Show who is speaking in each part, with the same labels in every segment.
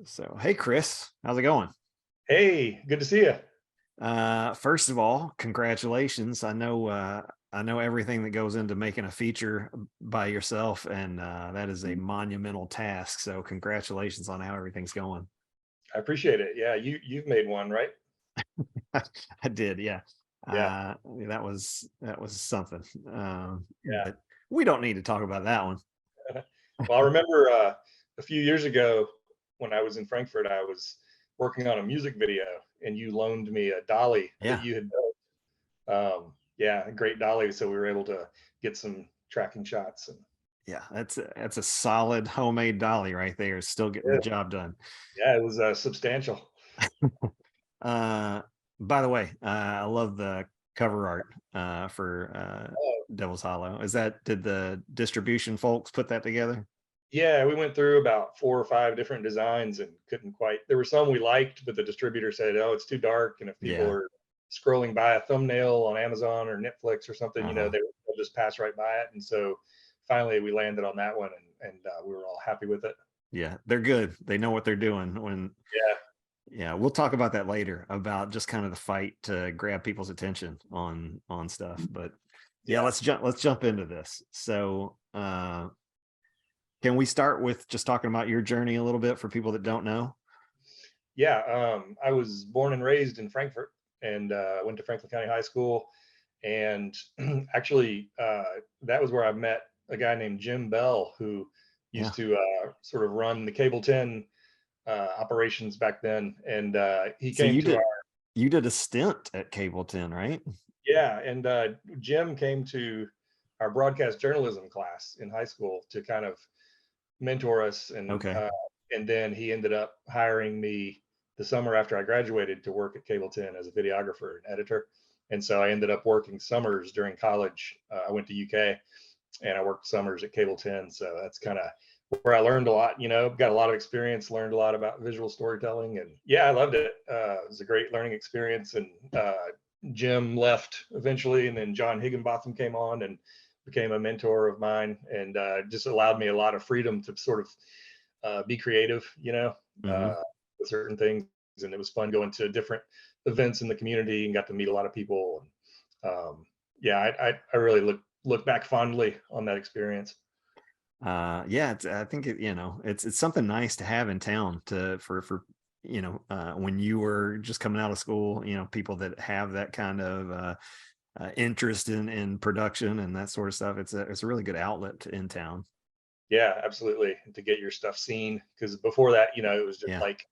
Speaker 1: So, hey, Chris, how's it going?
Speaker 2: Hey, good to see you.
Speaker 1: First of all, congratulations. I know everything that goes into making a feature by yourself, and that is a monumental task. So, congratulations on how everything's going.
Speaker 2: I appreciate it. Yeah, you've made one, right?
Speaker 1: I did, yeah.
Speaker 2: Yeah,
Speaker 1: That was something.
Speaker 2: yeah.
Speaker 1: But we don't need to talk about that one.
Speaker 2: Well, I remember a few years ago when I was in Frankfurt, I was working on a music video, and you loaned me a dolly that
Speaker 1: Yeah,
Speaker 2: you had built. Yeah, a great dolly, so we were able to get some tracking shots. And
Speaker 1: yeah. That's a solid homemade dolly right there. Still getting the
Speaker 2: yeah,
Speaker 1: job done.
Speaker 2: yeah, it was substantial.
Speaker 1: Uh, by the way, I love the cover art for
Speaker 2: Oh,
Speaker 1: Devil's Hollow. Did the distribution folks put that together?
Speaker 2: yeah, we went through about 4 or 5 different designs and couldn't quite. There were some we liked, but the distributor said, "Oh, it's too dark." And if people
Speaker 1: Yeah.
Speaker 2: are scrolling by a thumbnail on Amazon or Netflix or something,
Speaker 1: Uh-huh.
Speaker 2: they'll just pass right by it. And so finally, we landed on that one, and we were all happy with it.
Speaker 1: Yeah, they're good. They know what they're doing when
Speaker 2: Yeah,
Speaker 1: yeah, we'll talk about that later about just kind of the fight to grab people's attention on stuff. But yeah,
Speaker 2: yeah,
Speaker 1: let's jump into this. So, can we start with just talking about your journey a little bit for people that don't know?
Speaker 2: yeah. I was born and raised in Frankfurt, and went to Franklin County High School. And actually, that was where I met a guy named Jim Bell, who
Speaker 1: Yeah.
Speaker 2: used to sort of run the Cable 10 operations back then. And he
Speaker 1: So
Speaker 2: came to our,
Speaker 1: you did a stint at Cable 10, right?
Speaker 2: yeah, and Jim came to our broadcast journalism class in high school to kind of mentor us.
Speaker 1: Okay.
Speaker 2: And then he ended up hiring me the summer after I graduated to work at Cable 10 as a videographer and editor. And so I ended up working summers during college. I went to UK and I worked summers at Cable 10. So that's kind of where I learned a lot, got a lot of experience, learned a lot about visual storytelling. And yeah, I loved it. It was a great learning experience. And Jim left eventually, and then John Higginbotham came on and became a mentor of mine, and just allowed me a lot of freedom to sort of be creative,
Speaker 1: Hmm.
Speaker 2: with certain things. And it was fun going to different events in the community and got to meet a lot of people. And yeah, I really look back fondly on that experience.
Speaker 1: Yeah, I think it's something nice to have in town for when you were just coming out of school, people that have that kind of interest in production and that sort of stuff. It's a really good outlet in town.
Speaker 2: Yeah, absolutely. To get your stuff seen, because before that, it was just
Speaker 1: Yeah.
Speaker 2: like,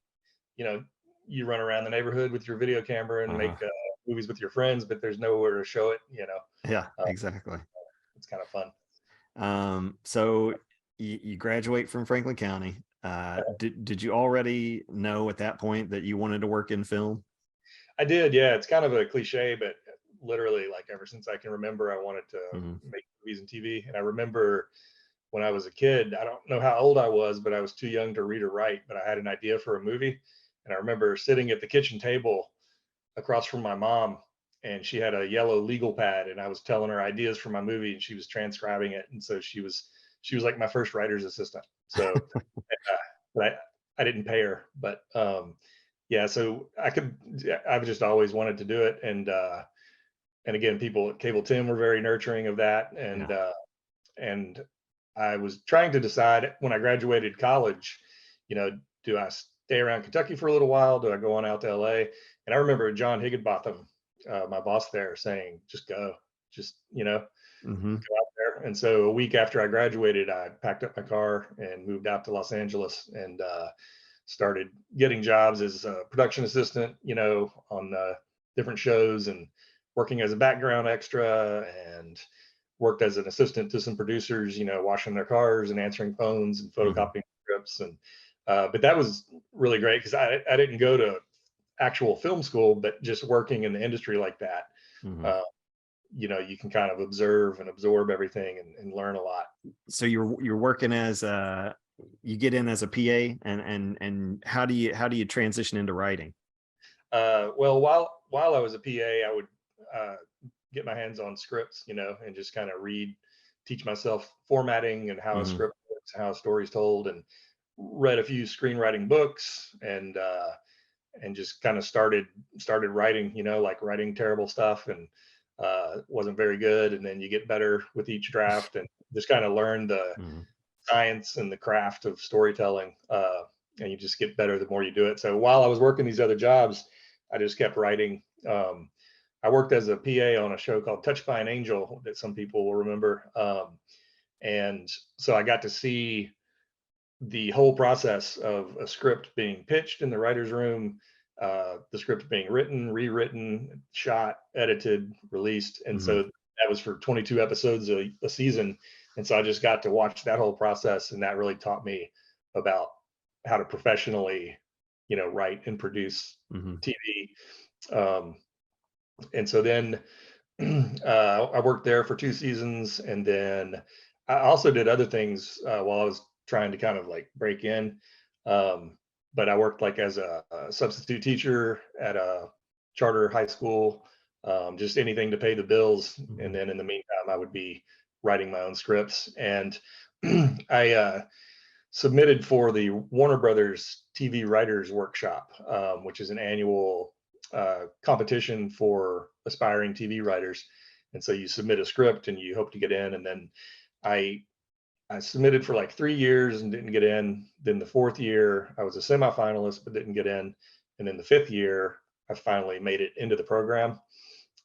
Speaker 2: you know, you run around the neighborhood with your video camera and
Speaker 1: Uh-huh.
Speaker 2: make movies with your friends, but there's nowhere to show it.
Speaker 1: Yeah,
Speaker 2: Uh,
Speaker 1: exactly.
Speaker 2: it's kind of fun.
Speaker 1: So you graduate from Franklin County. Did you already know at that point that you wanted to work in film?
Speaker 2: I did, yeah. It's kind of a cliche, but literally, like ever since I can remember, I wanted to
Speaker 1: Hmm.
Speaker 2: make movies and TV. And I remember when I was a kid, I don't know how old I was, but I was too young to read or write. But I had an idea for a movie, and I remember sitting at the kitchen table across from my mom, and she had a yellow legal pad, and I was telling her ideas for my movie, and she was transcribing it. And so she was like my first writer's assistant. So, but I didn't pay her, but yeah. So I've just always wanted to do it. And again, people at Cable 10 were very nurturing of that.
Speaker 1: Yeah.
Speaker 2: And I was trying to decide when I graduated college, do I stay around Kentucky for a little while? Do I go on out to LA? And I remember John Higginbotham, my boss there, saying, just go, just,
Speaker 1: Hmm.
Speaker 2: go out there. And so a week after I graduated, I packed up my car and moved out to Los Angeles, and started getting jobs as a production assistant, on different shows, and working as a background extra, and worked as an assistant to some producers, washing their cars and answering phones and
Speaker 1: Hmm.
Speaker 2: photocopying scripts. And but that was really great because I didn't go to actual film school, but just working in the industry like that,
Speaker 1: Hmm.
Speaker 2: uh, you can kind of observe and absorb everything, and learn a lot.
Speaker 1: So you're working as you get in as a PA, and how do you transition into writing?
Speaker 2: Well, while I was a PA, I would uh, get my hands on scripts, and just kind of read, teach myself formatting and how a
Speaker 1: Hmm.
Speaker 2: script works, how a story's told. And read a few screenwriting books, and just kind of started writing, like writing terrible stuff, and wasn't very good. And then you get better with each draft, and just kind of learn the
Speaker 1: Mhm.
Speaker 2: science and the craft of storytelling. And you just get better the more you do it. So while I was working these other jobs, I just kept writing. I worked as a PA on a show called Touched by an Angel that some people will remember. And so I got to see the whole process of a script being pitched in the writer's room, the script being written, rewritten, shot, edited, released. And
Speaker 1: Mhm.
Speaker 2: so that was for 22 episodes a season. And so I just got to watch that whole process. And that really taught me about how to professionally, write and produce
Speaker 1: Mhm.
Speaker 2: TV. And so then I worked there for 2 seasons, and then I also did other things while I was trying to kind of like break in. Um, but I worked like as a substitute teacher at a charter high school, just anything to pay the bills. And
Speaker 1: Mhm.
Speaker 2: then in the meantime, I would be writing my own scripts. And I submitted for the Warner Brothers TV Writers Workshop, which is an annual competition for aspiring TV writers. And so you submit a script and you hope to get in. And then I I submitted for like 3 years and didn't get in. Then the fourth year, I was a semifinalist but didn't get in. And then the fifth year, I finally made it into the program.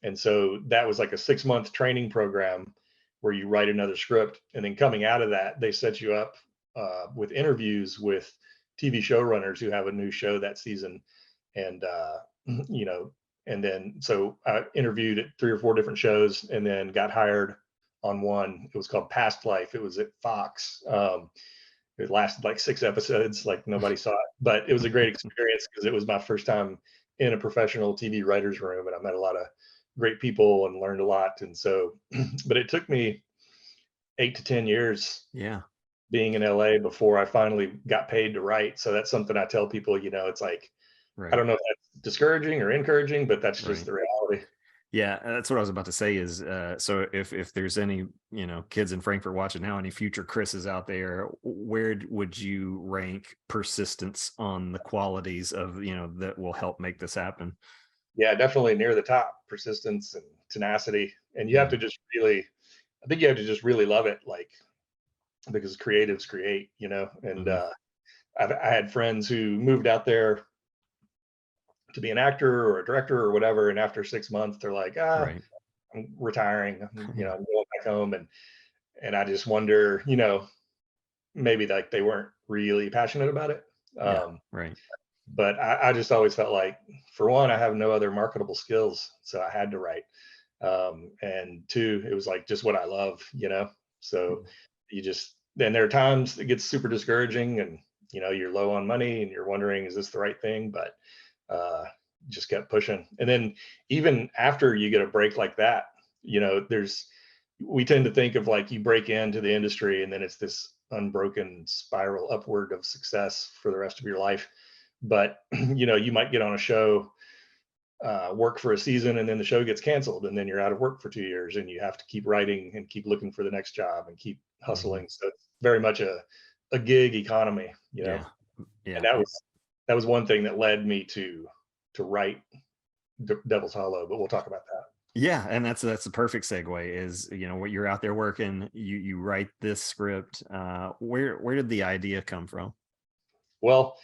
Speaker 2: And so that was like a 6 month training program where you write another script. And then coming out of that, they set you up with interviews with TV showrunners who have a new show that season. And, you know, and then so I interviewed at 3 or 4 different shows and then got hired on one. It was called Past Life. It was at Fox. It lasted like 6 episodes, like nobody saw it, but it was a great experience because it was my first time in a professional TV writer's room, and I met a lot of great people and learned a lot. And so, but it took me 8 to 10 years
Speaker 1: Yeah.
Speaker 2: being in LA before I finally got paid to write. So that's something I tell people, it's like, I
Speaker 1: Right.
Speaker 2: don't know if that's discouraging or encouraging, but that's just
Speaker 1: Right.
Speaker 2: the reality.
Speaker 1: Yeah, that's what I was about to say is so if there's any, kids in Frankfurt watching now, any future Chris's out there, where would you rank persistence on the qualities of, that will help make this happen?
Speaker 2: Yeah, definitely near the top, persistence and tenacity. And you have
Speaker 1: Mhm.
Speaker 2: to just really, I think you have to just really love it. Like, because creatives create, and
Speaker 1: Mhm.
Speaker 2: I had friends who moved out there to be an actor or a director or whatever, and after 6 months, they're like,
Speaker 1: Right.
Speaker 2: I'm retiring,
Speaker 1: Yeah.
Speaker 2: I'm going back home, and I just wonder, maybe like they weren't really passionate about it.
Speaker 1: Yeah.
Speaker 2: Um,
Speaker 1: Right.
Speaker 2: but I just always felt like, for one, I have no other marketable skills, so I had to write. And two, it was like just what I love. So
Speaker 1: Mhm.
Speaker 2: you just, then there are times it gets super discouraging, and you're low on money and you're wondering, is this the right thing? But uh, just kept pushing. And then even after you get a break like that, there's, we tend to think of like you break into the industry and then it's this unbroken spiral upward of success for the rest of your life. But you might get on a show, work for a season, and then the show gets canceled, and then you're out of work for 2 years, and you have to keep writing and keep looking for the next job and keep
Speaker 1: Mhm.
Speaker 2: hustling. So it's very much a gig economy,
Speaker 1: Yeah.
Speaker 2: and
Speaker 1: Yeah.
Speaker 2: that was one thing that led me to write Devil's Hollow. But we'll talk about that.
Speaker 1: Yeah, and that's the perfect segue is, what you're out there working, you write this script. Where did the idea come from?
Speaker 2: Well,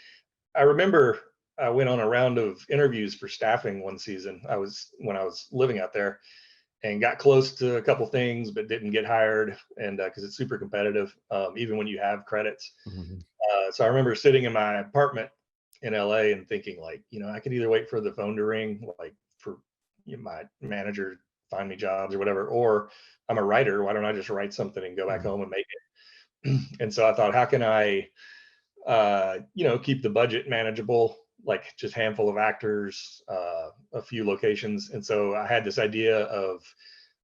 Speaker 2: I remember I went on a round of interviews for staffing one season. I was when I was living out there, and got close to a couple things, but didn't get hired. And because it's super competitive, even when you have credits.
Speaker 1: Mhm.
Speaker 2: So I remember sitting in my apartment in LA and thinking, like, I could either wait for the phone to ring, like for my manager find me jobs or whatever, or I'm a writer. Why don't I just write something and go back
Speaker 1: Mhm.
Speaker 2: home and make it? And so I thought, how can I, keep the budget manageable, like just handful of actors, a few locations. And so I had this idea of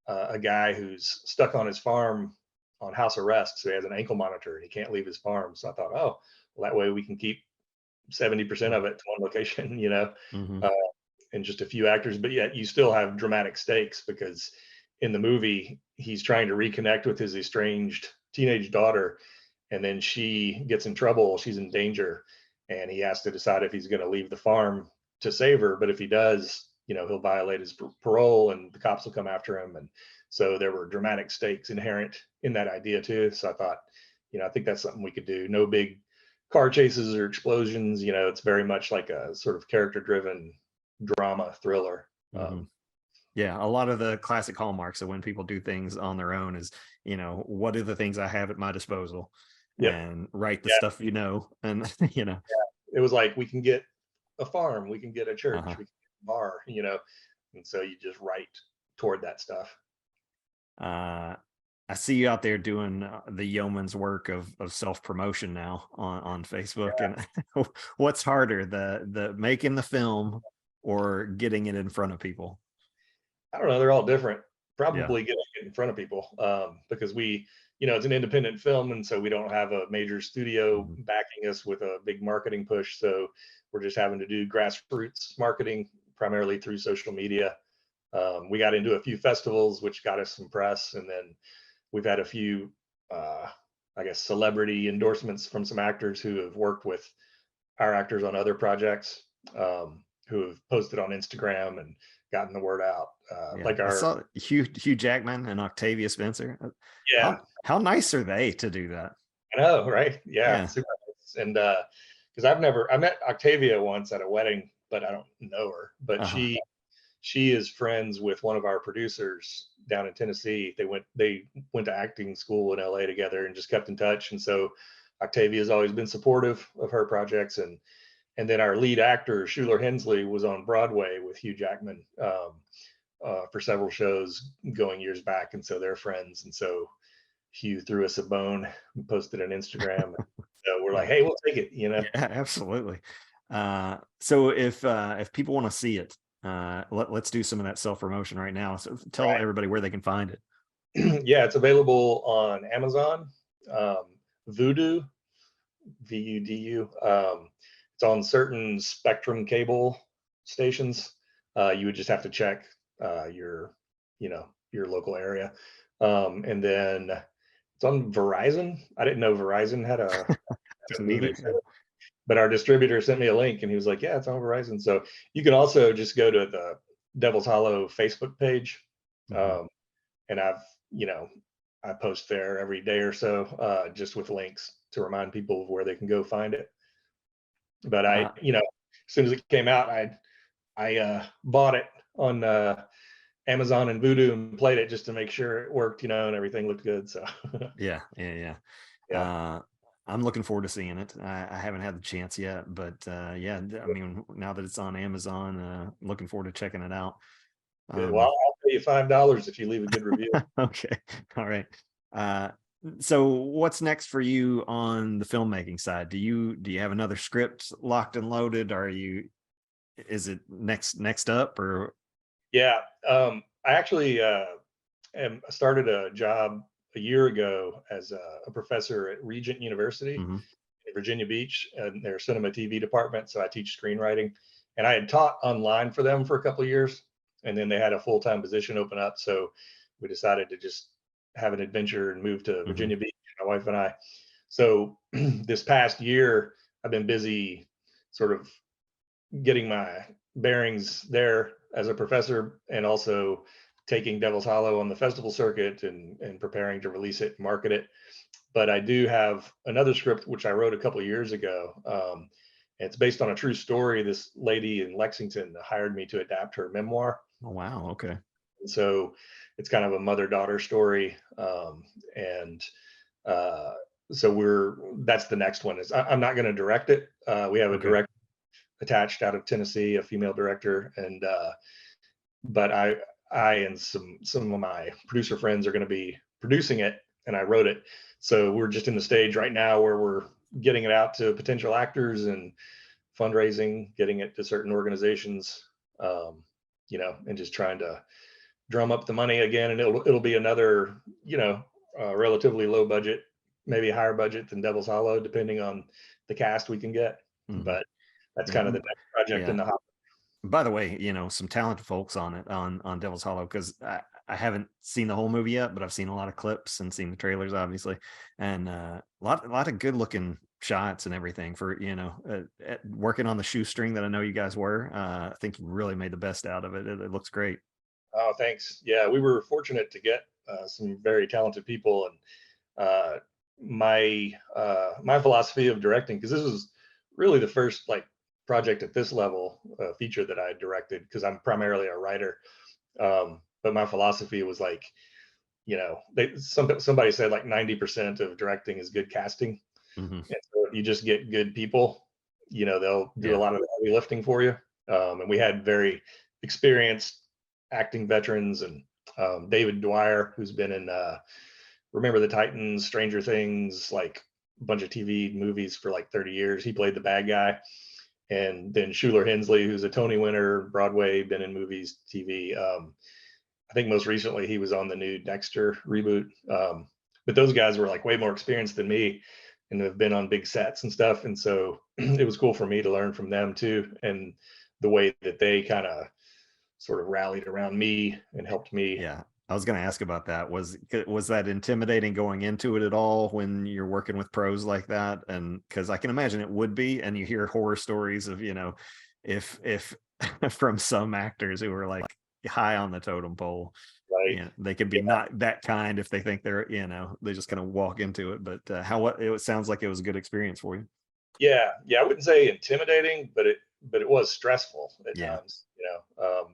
Speaker 2: a guy who's stuck on his farm on house arrest. So he has an ankle monitor and he can't leave his farm. So I thought, oh, well, that way we can keep 70% of it to one location,
Speaker 1: Mhm.
Speaker 2: uh, and just a few actors. But yet you still have dramatic stakes because in the movie, he's trying to reconnect with his estranged teenage daughter. and then she gets in trouble. She's in danger, and he has to decide if he's going to leave the farm to save her. But if he does, he'll violate his parole, and the cops will come after him. And so there were dramatic stakes inherent in that idea too. So I thought, I think that's something we could do. No big car chases or explosions. It's very much like a sort of character-driven drama thriller.
Speaker 1: Hmm. Yeah, a lot of the classic hallmarks of when people do things on their own is, what are the things I have at my disposal,
Speaker 2: Yep.
Speaker 1: and write the
Speaker 2: Yeah.
Speaker 1: stuff, and
Speaker 2: It was like, we can get a farm, we can get a church,
Speaker 1: uh-huh.
Speaker 2: we can get a bar, and so you just write toward that stuff.
Speaker 1: uh I see you out there doing the yeoman's work of self promotion now on Facebook. And what's harder, the making the film or getting it in front of people?
Speaker 2: I don't know, they're all different.
Speaker 1: Yeah.
Speaker 2: Probably getting it in front of people, because it's an independent film, and so we don't have a major studio
Speaker 1: Mhm.
Speaker 2: backing us with a big marketing push. So we're just having to do grassroots marketing primarily through social media. We got into a few festivals, which got us some press, and then we've had a few, uh, I guess, celebrity endorsements from some actors who have worked with our actors on other projects, who have posted on Instagram and gotten the word out.
Speaker 1: Yeah,
Speaker 2: Like
Speaker 1: I
Speaker 2: our,
Speaker 1: saw Hugh Jackman and Octavia Spencer.
Speaker 2: yeah,
Speaker 1: How nice are they to do that?
Speaker 2: I know, right? Yeah,
Speaker 1: Yeah.
Speaker 2: super nice. And because I met Octavia once at a wedding, but I don't know her. But
Speaker 1: Uh-huh.
Speaker 2: she is friends with one of our producers down in Tennessee. They went to acting school in LA together and just kept in touch. And so Octavia has always been supportive of her projects. And then our lead actor Shuler Hensley was on Broadway with Hugh Jackman, for several shows going years back, and so they're friends. And so Hugh threw us a bone and posted on Instagram. So we're like,
Speaker 1: Yeah.
Speaker 2: hey, we'll take it.
Speaker 1: Yeah, absolutely. So if people want to see it, let's do some of that self promotion right now. So tell
Speaker 2: Right.
Speaker 1: everybody where they can find it.
Speaker 2: Yeah, it's available on Amazon, Vudu, VUDU. It's on certain Spectrum cable stations. You would just have to check your local area, and then it's on Verizon. I didn't know Verizon had a
Speaker 1: Didn't
Speaker 2: movie,
Speaker 1: either. Yeah.
Speaker 2: but our distributor sent me a link, and he was like, "Yeah, it's on Verizon." So you can also just go to the Devil's Hollow Facebook page,
Speaker 1: Mhm.
Speaker 2: um, and you know, I post there every day or so, just with links to remind people of where they can go find it. But
Speaker 1: Uh,
Speaker 2: as soon as it came out, I bought it on Amazon and Vudu and played it just to make sure it worked, and everything looked good. So
Speaker 1: yeah, yeah, yeah.
Speaker 2: yeah,
Speaker 1: I'm looking forward to seeing it. I haven't had the chance yet, but yeah, I mean, now that it's on Amazon, looking forward to checking it out.
Speaker 2: good. Well,
Speaker 1: Um,
Speaker 2: I'll pay you $5 if you leave a good review.
Speaker 1: okay, all right. Uh, so what's next for you on the filmmaking side? Do you have another script locked and loaded? Is it next up or?
Speaker 2: Yeah, I actually started a job a year ago as a professor at Regent University
Speaker 1: Mhm.
Speaker 2: in Virginia Beach and their cinema TV department. So I teach screenwriting, and I had taught online for them for a couple of years, and then they had a full time position open up. So we decided to just have an adventure and move to
Speaker 1: Mhm.
Speaker 2: Virginia Beach, my wife and I. So this past year, I've been busy sort of getting my bearings there as a professor, and also taking Devil's Hollow on the festival circuit and preparing to release it and market it. But I do have another script which I wrote a couple of years ago. It's based on a true story. This lady in Lexington hired me to adapt her memoir,
Speaker 1: Oh, wow. Okay.
Speaker 2: and so it's kind of a mother-daughter story. And uh, so that's the next one. I'm not going to direct it. We have a
Speaker 1: Okay.
Speaker 2: director attached out of Tennessee, a female director, and but I and some of my producer friends are going to be producing it, and I wrote it. So we're just in the stage right now where we're getting it out to potential actors and fundraising, getting it to certain organizations, and just trying to drum up the money again. And it'll be another, relatively low budget, maybe higher budget than Devil's Hollow, depending on the cast we can get.
Speaker 1: Mhm.
Speaker 2: But that's
Speaker 1: Yeah.
Speaker 2: kind of the next project in
Speaker 1: Yeah.
Speaker 2: the hop.
Speaker 1: By the way, some talented folks on it on Devil's Hollow, because I haven't seen the whole movie yet, but I've seen a lot of clips and seen the trailers, obviously, and a lot of good looking shots and everything for working on the shoestring that I know you guys were. I think you really made the best out of it. It looks great.
Speaker 2: Oh, thanks. Yeah, we were fortunate to get some very talented people, and uh, my philosophy of directing, because this was really the first like project at this level, feature that I directed, because I'm primarily a writer. But my philosophy was like, somebody said like 90% of directing is good casting,
Speaker 1: Hmm.
Speaker 2: and so if you just get good people, they'll do a
Speaker 1: Yeah,
Speaker 2: lot of the heavy lifting for you. And we had very experienced acting veterans, and David Dwyer, who's been in Remember the Titans, Stranger Things, like a bunch of TV movies for like 30 years. He played the bad guy. And then Shuler Hensley, who's a Tony winner, Broadway, been in movies, TV. I think most recently he was on the new Dexter reboot. But those guys were like way more experienced than me and have been on big sets and stuff. And so it was cool for me to learn from them too. And the way that they kind of sort of rallied around me and helped me.
Speaker 1: yeah. I was going to ask about that. Was that intimidating going into it at all when you're working with pros like that? And because I can imagine it would be, and you hear horror stories of if from some actors who are like high on the totem pole.
Speaker 2: Like,
Speaker 1: Yeah, they could be
Speaker 2: yeah,
Speaker 1: not that kind if they think they're, they just kind of walk into it. But what it sounds like it was a good experience for you.
Speaker 2: yeah, I wouldn't say intimidating, but it was stressful at
Speaker 1: Yeah,
Speaker 2: times,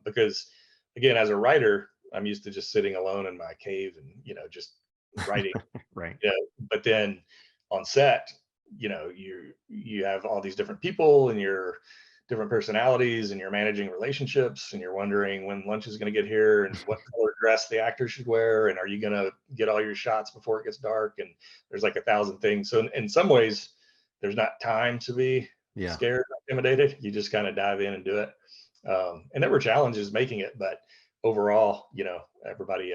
Speaker 2: because again, as a writer, I'm used to just sitting alone in my cave and just writing.
Speaker 1: right.
Speaker 2: But then on set, you have all these different people and your different personalities, and you're managing relationships, and you're wondering when lunch is going to get here and what color dress the actor should wear, and are you going to get all your shots before it gets dark, and there's like 1,000 things. So in some ways there's not time to be
Speaker 1: Yeah,
Speaker 2: scared or intimidated. You just kind of dive in and do it. And there were challenges making it, but overall, everybody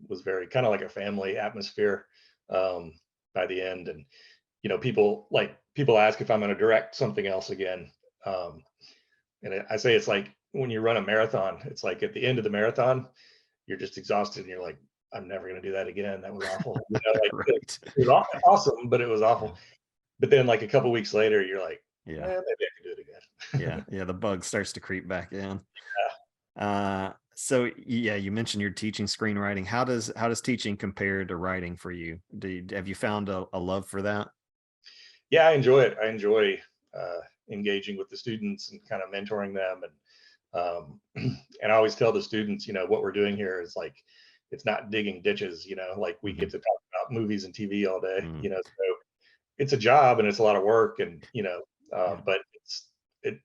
Speaker 2: was very kind of like a family atmosphere um, by the end. And people ask if I'm going to direct something else again. Um, and I say it's like when you run a marathon, it's like at the end of the marathon, you're just exhausted and you're like, I'm never going to do that again. That was awful. Like
Speaker 1: right.
Speaker 2: it was awesome, but it was
Speaker 1: Yeah,
Speaker 2: awful. But then like a couple weeks later, you're like,
Speaker 1: yeah,
Speaker 2: maybe I can do it
Speaker 1: yeah,
Speaker 2: again.
Speaker 1: yeah. The bug starts to creep back in. So yeah, you mentioned you're teaching screenwriting. How does teaching compare to writing for you? Have you found a love for that?
Speaker 2: Yeah, I enjoy it. I enjoy engaging with the students and kind of mentoring them, and I always tell the students, what we're doing here is like it's not digging ditches. Like we
Speaker 1: Hmm.
Speaker 2: get to talk about movies and TV all day.
Speaker 1: Mm,
Speaker 2: So it's a job and it's a lot of work, and
Speaker 1: yeah,
Speaker 2: but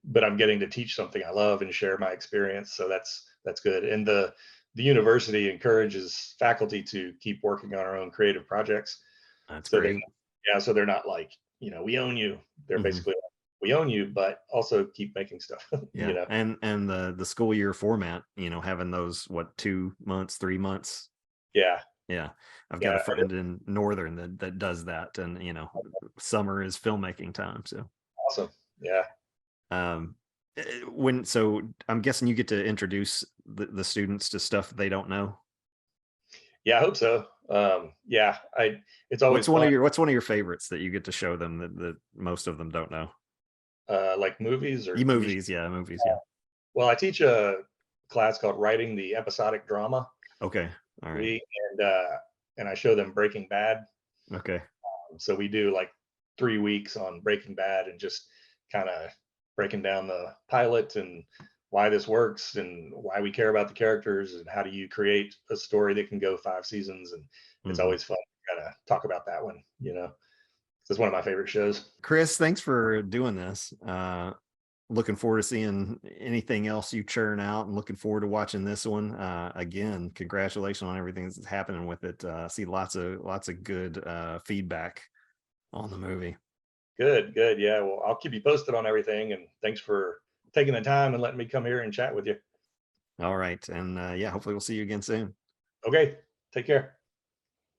Speaker 2: but I'm getting to teach something I love and share my experience. So that's good. And the university encourages faculty to keep working on our own creative projects.
Speaker 1: that's
Speaker 2: So they're
Speaker 1: great.
Speaker 2: yeah, so they're not like, we own you. They're
Speaker 1: Hmm.
Speaker 2: basically like, we own you, but also keep making stuff.
Speaker 1: Yeah, and the school year format, having those what 2 months, 3 months.
Speaker 2: Yeah,
Speaker 1: Yeah, I've got a
Speaker 2: yeah,
Speaker 1: friend in Northern that does that, and summer is filmmaking time. So,
Speaker 2: awesome. Yeah,
Speaker 1: um, when so I'm guessing you get to introduce the students to stuff they don't know.
Speaker 2: yeah, I hope so. Yeah, it's always fun.
Speaker 1: What's one of your favorites that you get to show them that most of them don't know?
Speaker 2: Like movies or
Speaker 1: You
Speaker 2: TV shows.
Speaker 1: movies, yeah, movies, yeah.
Speaker 2: Well, I teach a class called Writing the Episodic Drama,
Speaker 1: Okay, all right,
Speaker 2: and and I show them Breaking Bad.
Speaker 1: okay,
Speaker 2: So we do like 3 weeks on Breaking Bad and just kind of breaking down the pilot and why this works and why we care about the characters and how do you create a story that can go 5 seasons. And it's
Speaker 1: hmm.
Speaker 2: always fun to kind of talk about that one. It's one of my favorite shows.
Speaker 1: Chris, thanks for doing this. Looking forward to seeing anything else you churn out, and looking forward to watching this one. Again, congratulations on everything that's happening with it. See lots of good feedback on the movie.
Speaker 2: Good, good. Yeah. Well, I'll keep you posted on everything. And thanks for taking the time and letting me come here and chat with you.
Speaker 1: All right, and yeah, hopefully we'll see you again soon.
Speaker 2: Okay. Take care.